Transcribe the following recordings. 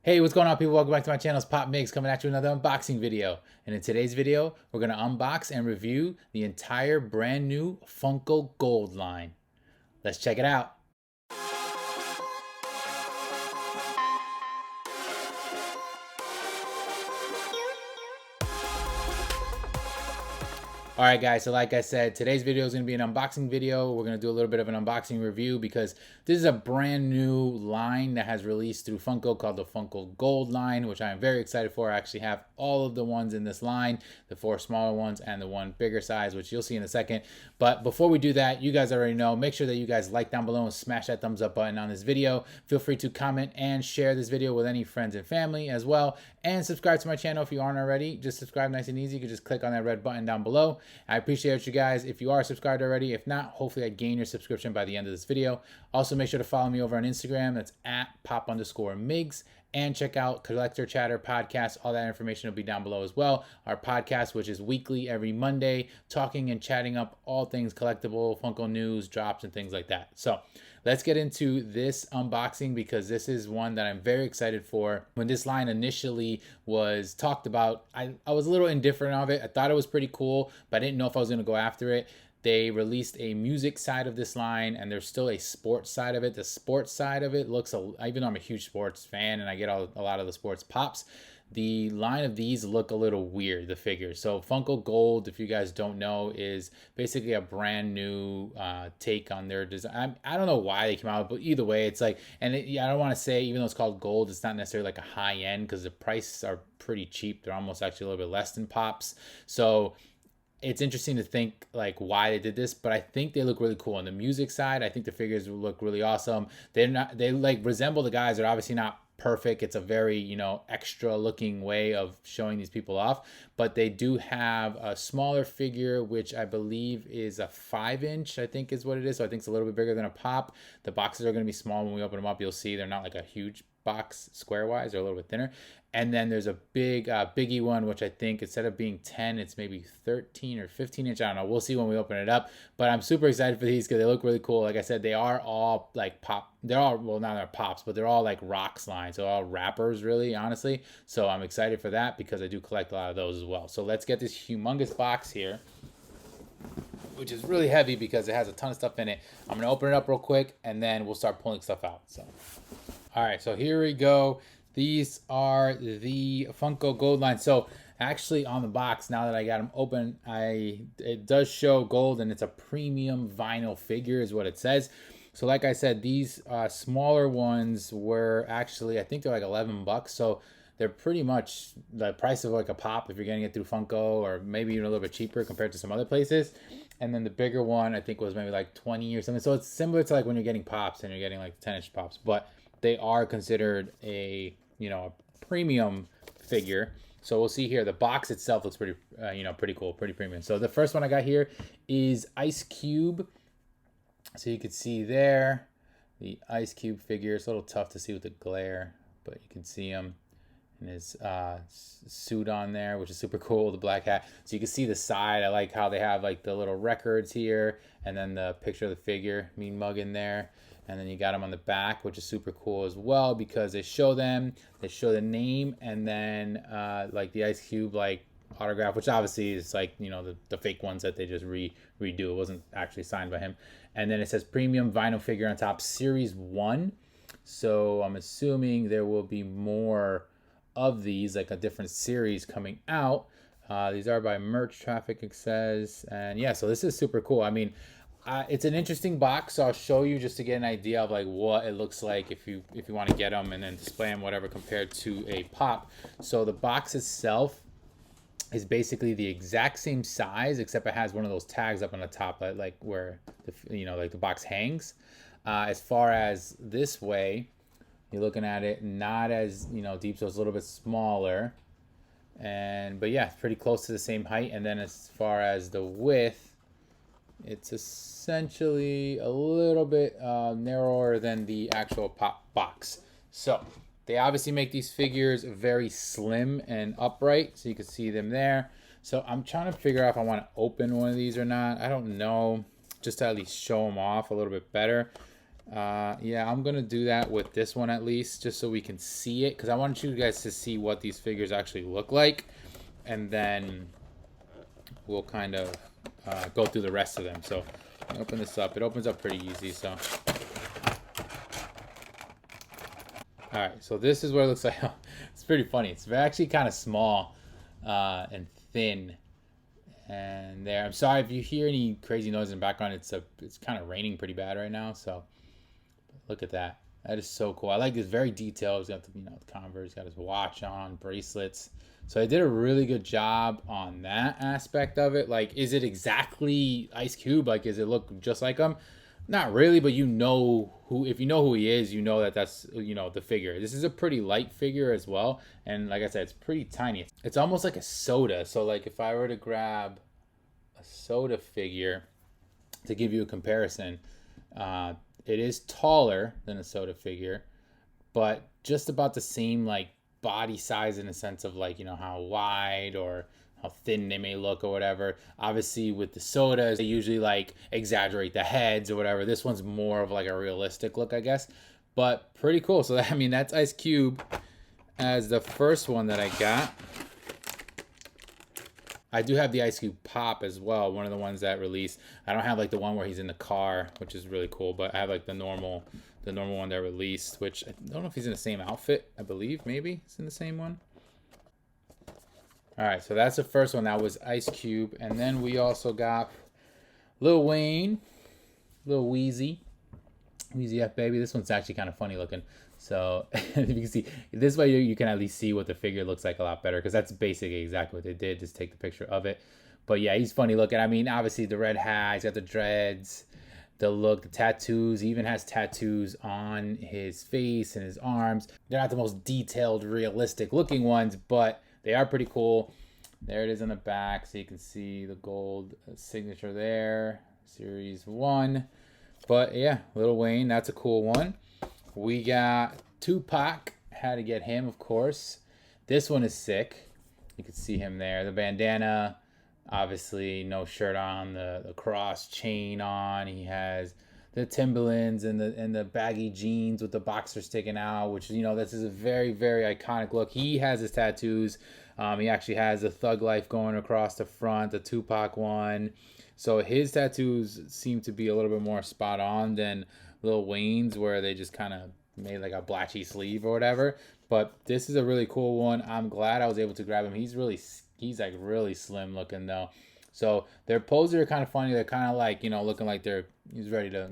Hey, what's going on, people? Welcome back to my channel. It's Pop Migs coming at you with another unboxing video. And in today's video, we're going to unbox and review the entire brand new Funko Gold line. Let's check it out. Alright guys, so like I said, today's video is going to be an unboxing video. We're going to do a little bit of an unboxing review because this is a brand new line that has released through Funko called the Funko Gold line, which I am very excited for. I actually have all of the ones in this line, the 4 smaller ones and the 1 bigger size, which you'll see in a second. But before we do that, you guys already know, make sure that you guys like down below and smash that thumbs up button on this video. Feel free to comment and share this video with any friends and family as well. And subscribe to my channel if you aren't already. Just subscribe nice and easy. You can just click on that red button down below. I appreciate you guys if you are subscribed already. If not, hopefully I gain your subscription by the end of this video. Also, make sure to follow me over on Instagram. That's at @pop_migs. And check out Collector Chatter Podcast. All that information will be down below as well. Our podcast, which is weekly every Monday, talking and chatting up all things collectible, Funko news, drops, and things like that. So let's get into this unboxing because this is one that I'm very excited for. When this line initially was talked about, I was a little indifferent of it. I thought it was pretty cool, but I didn't know if I was going to go after it. They released a music side of this line, and there's still a sports side of it. The sports side of it looks, even though I'm a huge sports fan and I get a lot of the sports pops, the line of these look a little weird, the figures. So Funko Gold, if you guys don't know, is basically a brand new take on their design. I don't know why they came out, but either way, it's like, and I don't want to say, even though it's called gold, it's not necessarily like a high end because the prices are pretty cheap. They're almost actually a little bit less than pops. So it's interesting to think like why they did this, but I think they look really cool. On the music side, I think the figures look really awesome. They like resemble the guys. They're obviously not perfect. It's a very, extra looking way of showing these people off, but they do have a smaller figure, which I believe is a 5-inch, I think is what it is. So I think it's a little bit bigger than a pop. The boxes are going to be small. When we open them up, you'll see they're not like a huge box square wise. They're a little bit thinner. And then there's a big biggie one, which I think instead of being 10, it's maybe 13 or 15 inch. I don't know. We'll see when we open it up. But I'm super excited for these because they look really cool. Like I said, they are all like pop. They're all, well, not they're pops, but they're all like rocks lines. So all wrappers, really, honestly. So I'm excited for that because I do collect a lot of those as well. So let's get this humongous box here, which is really heavy because it has a ton of stuff in it. I'm going to open it up real quick and then we'll start pulling stuff out. So, all right, so here we go. These are the Funko Gold line. So actually on the box, now that I got them open, it does show gold and it's a premium vinyl figure is what it says. So like I said, these smaller ones were actually, I think they're like $11. So they're pretty much the price of like a pop if you're getting it through Funko, or maybe even a little bit cheaper compared to some other places. And then the bigger one I think was maybe like 20 or something. So it's similar to like when you're getting pops and you're getting like 10-inch pops, but they are considered a premium figure. So we'll see here. The box itself looks pretty, pretty cool, pretty premium. So the first one I got here is Ice Cube. So you can see there the Ice Cube figure. It's a little tough to see with the glare, but you can see him in his suit on there, which is super cool, the black hat. So you can see the side. I like how they have like the little records here, and then the picture of the figure, Mean Mug, in there. And then you got them on the back, which is super cool as well because they show the name, and then like the Ice Cube like autograph, which obviously is like, the fake ones that they just redo. It wasn't actually signed by him. And then it says premium vinyl figure on top, series 1. So I'm assuming there will be more of these, like a different series coming out. These are by Merch Traffic, it says. And yeah, so this is super cool. I mean, it's an interesting box, so I'll show you just to get an idea of like what it looks like if you want to get them and then display them, whatever, compared to a pop. So the box itself is basically the exact same size, except it has one of those tags up on the top, like where like the box hangs. As far as this way, you're looking at it not as deep, so it's a little bit smaller, but yeah, it's pretty close to the same height. And then as far as the width, it's essentially a little bit narrower than the actual pop box. So they obviously make these figures very slim and upright, so you can see them there. So I'm trying to figure out if I want to open one of these or not. I don't know, just to at least show them off a little bit better. Yeah, I'm gonna do that with this one at least, just so we can see it, because I want you guys to see what these figures actually look like, and then we'll kind of go through the rest of them. So open this up. It opens up pretty easy. So all right, so this is what it looks like. It's pretty funny. It's actually kind of small and thin. And there, I'm sorry if you hear any crazy noise in the background. It's kind of raining pretty bad right now. So look at that. That is so cool. I like this. Very detailed. He's got the, the Converse. He's got his watch on, bracelets. So I did a really good job on that aspect of it. Like, is it exactly Ice Cube? Like, does it look just like him? Not really, but you know who. If you know who he is, you know that that's the figure. This is a pretty light figure as well, and like I said, it's pretty tiny. It's almost like a soda. So like if I were to grab a soda figure to give you a comparison, it is taller than a soda figure, but just about the same like body size in a sense of like how wide or how thin they may look or whatever. Obviously with the sodas they usually like exaggerate the heads or whatever. This one's more of like a realistic look, I guess, but pretty cool. So I mean, that's Ice Cube as the first one that I got. I do have the Ice Cube Pop as well, one of the ones that released. I don't have like the one where he's in the car, which is really cool, but I have like the normal one that released, which I don't know if he's in the same outfit. I believe maybe it's in the same one. All right, so that's the first one. That was Ice Cube, and then we also got Lil Wayne, Lil Weezy F baby. This one's actually kind of funny looking. So you can see this way you can at least see what the figure looks like a lot better, because that's basically exactly what they did. Just take the picture of it. But yeah, he's funny looking. I mean, obviously the red hat, he's got the dreads, the look, the tattoos. He even has tattoos on his face and his arms. They're not the most detailed, realistic looking ones, but they are pretty cool. There it is on the back, so you can see the gold signature there, Series 1. But yeah, Lil Wayne, that's a cool one. We got Tupac. Had to get him, of course. This one is sick. You can see him there. The bandana, obviously no shirt on, the cross chain on. He has the Timberlands and the baggy jeans with the boxer sticking out, which this is a very, very iconic look. He has his tattoos. He actually has the Thug Life going across the front, the Tupac one. So his tattoos seem to be a little bit more spot on than Lil Wayne's, where they just kind of made like a blatchy sleeve or whatever. But this is a really cool one. I'm glad I was able to grab him. He's like really slim looking though. So their poses are kind of funny. They're kind of like looking like he's ready to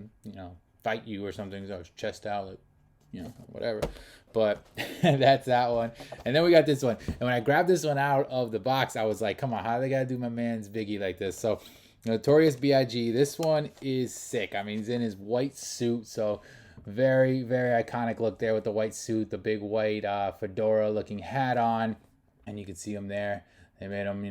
fight you or something. So his chest out, like, whatever. But that's that one. And then we got this one. And when I grabbed this one out of the box, I was like, come on, how do they gotta do my man's Biggie like this? So Notorious B.I.G. This one is sick. I mean, he's in his white suit, so very, very iconic look there with the white suit, the big white fedora-looking hat on, and you can see him there. They made him,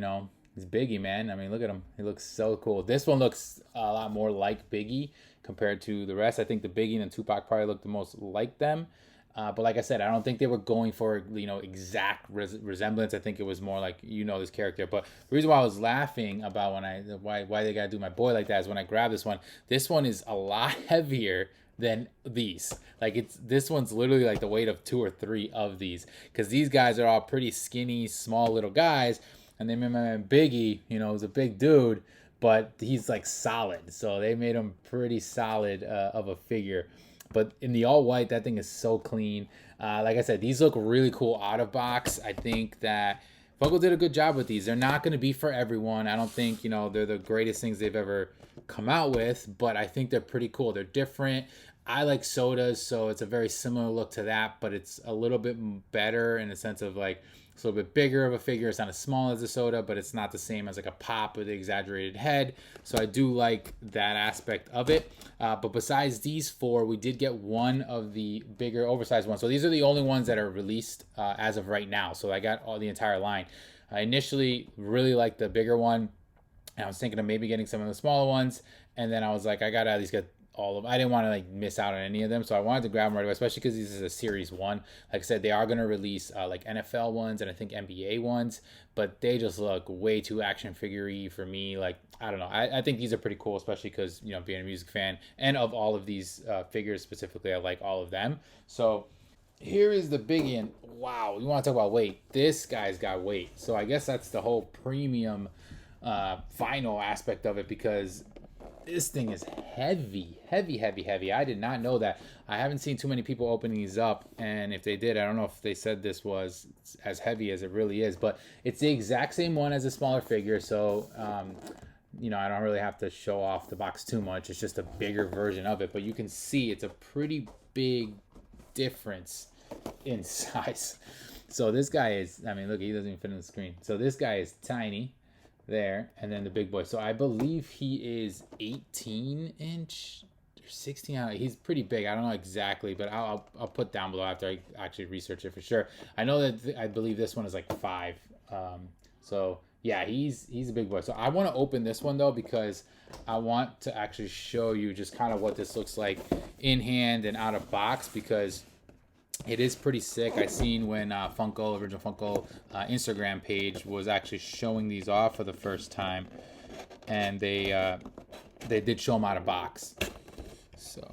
he's Biggie, man. I mean, look at him. He looks so cool. This one looks a lot more like Biggie compared to the rest. I think the Biggie and Tupac probably look the most like them. But like I said, I don't think they were going for exact resemblance. I think it was more like this character. But the reason why I was laughing about why they gotta do my boy like that is when I grabbed this one. This one is a lot heavier than these. Like this one's literally like the weight of 2 or 3 of these, because these guys are all pretty skinny, small little guys, and they made my man Biggie. Was a big dude, but he's like solid. So they made him pretty solid of a figure. But in the all white, that thing is so clean. Like I said, these look really cool out of box. I think that Funko did a good job with these. They're not going to be for everyone. I don't think, they're the greatest things they've ever come out with, but I think they're pretty cool. They're different. I like sodas, so it's a very similar look to that, but it's a little bit better in the sense of like, it's a little bit bigger of a figure. It's not as small as a soda, but it's not the same as like a pop with the exaggerated head. So I do like that aspect of it. But besides these 4, we did get one of the bigger oversized ones. So these are the only ones that are released as of right now. So I got all the entire line. I initially really liked the bigger one, and I was thinking of maybe getting some of the smaller ones. And then I was like, I gotta at least get all of. I didn't want to like miss out on any of them, so I wanted to grab them right away, especially because this is a series one. Like I said, they are gonna release like NFL ones and I think NBA ones, but they just look way too action figure-y for me. Like I don't know. I think these are pretty cool, especially because you know being a music fan and of all of these figures specifically, I like all of them. So here is the biggie, and wow, you want to talk about weight? This guy's got weight. So I guess that's the whole premium final aspect of it, because this thing is heavy, heavy, heavy, heavy. I did not know that. I haven't seen too many people opening these up, and if they did, I don't know if they said this was as heavy as it really is, but it's the exact same one as a smaller figure, so you know, I don't really have to show off the box too much. It's just a bigger version of it, but you can see it's a pretty big difference in size. So this guy is, I mean, look, he doesn't even fit on the screen. So this guy is tiny there, and then the big boy. So I believe he is 18 inch or 16. He's pretty big. I don't know exactly, but I'll put down below after I actually research it for sure. I know that I believe this one is like 5. So yeah, he's a big boy. So I want to open this one though, because I want to actually show you just kind of what this looks like in hand and out of box, because it is pretty sick. I seen when Funko, original Funko Instagram page was actually showing these off for the first time, and they did show them out of box. So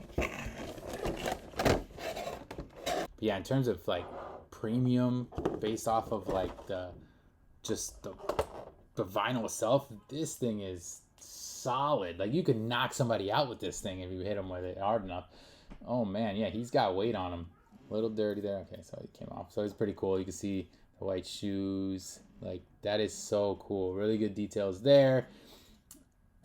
yeah, in terms of like premium, based off of like the vinyl itself, this thing is solid. Like you could knock somebody out with this thing if you hit them with it hard enough. Oh man, yeah, he's got weight on him. A little dirty there. Okay, so he came off. So it's pretty cool. You can see the white shoes. Like that is so cool. Really good details there.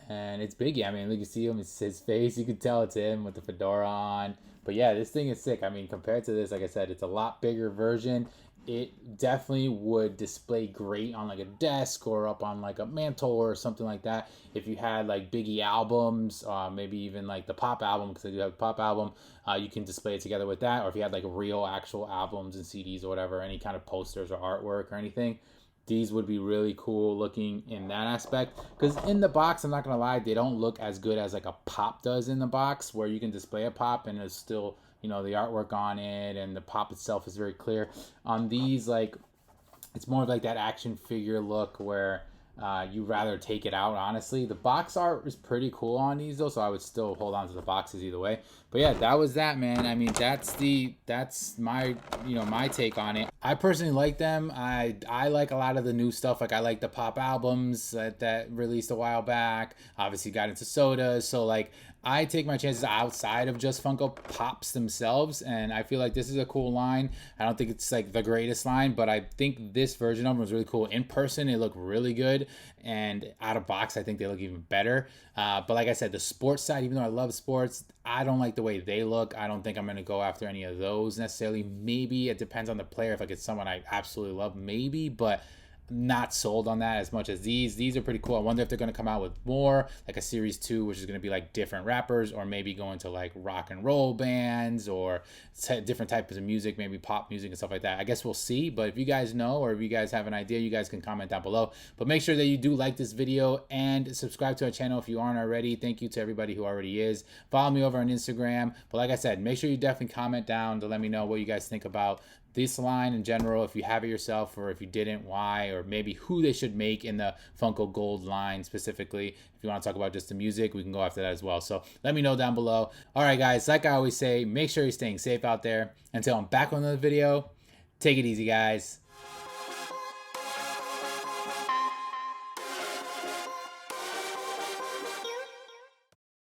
And it's biggie. I mean, look, you see him. It's his face. You can tell it's him with the fedora on. But yeah, this thing is sick. I mean, compared to this, like I said, it's a lot bigger version. It definitely would display great on like a desk or up on like a mantle or something like that. If you had like Biggie albums, maybe even like the Pop album, because I do have a Pop album, you can display it together with that. Or if you had like real actual albums and CDs or whatever, any kind of posters or artwork or anything, these would be really cool looking in that aspect. Because in the box, I'm not gonna lie, they don't look as good as like a Pop does in the box, where you can display a Pop and it's still, you know, the artwork on it and the Pop itself is very clear. On these, like, it's more of like that action figure look where you rather take it out, honestly. The box art is pretty cool on these though, so I would still hold on to the boxes either way. But yeah, that was that, man. I mean, that's my, you know, my take on it. I personally like them. I like a lot of the new stuff. Like I like the Pop albums that released a while back. Obviously got into sodas, so like I take my chances outside of just Funko Pops themselves, and I feel like this is a cool line. I don't think it's like the greatest line, but I think this version of them was really cool. In person, they look really good, and out of box, I think they look even better. But like I said, the sports side, even though I love sports, I don't like the way they look. I don't think I'm going to go after any of those necessarily. Maybe it depends on the player. If like it's someone I absolutely love, maybe, but not sold on that as much as these. These are pretty cool. I wonder if they're going to come out with more, like a series 2, which is going to be like different rappers, or maybe going to like rock and roll bands or different types of music, maybe pop music and stuff like that. I guess we'll see. But if you guys know, or if you guys have an idea, you guys can comment down below. But make sure that you do like this video and subscribe to our channel if you aren't already. Thank you to everybody who already is. Follow me over on Instagram. But like I said, make sure you definitely comment down to let me know what you guys think about this line in general, if you have it yourself, or if you didn't, why, or maybe who they should make in the Funko Gold line specifically. If you want to talk about just the music, we can go after that as well. So let me know down below. All right, guys, like I always say, make sure you're staying safe out there. Until I'm back on another video, take it easy, guys.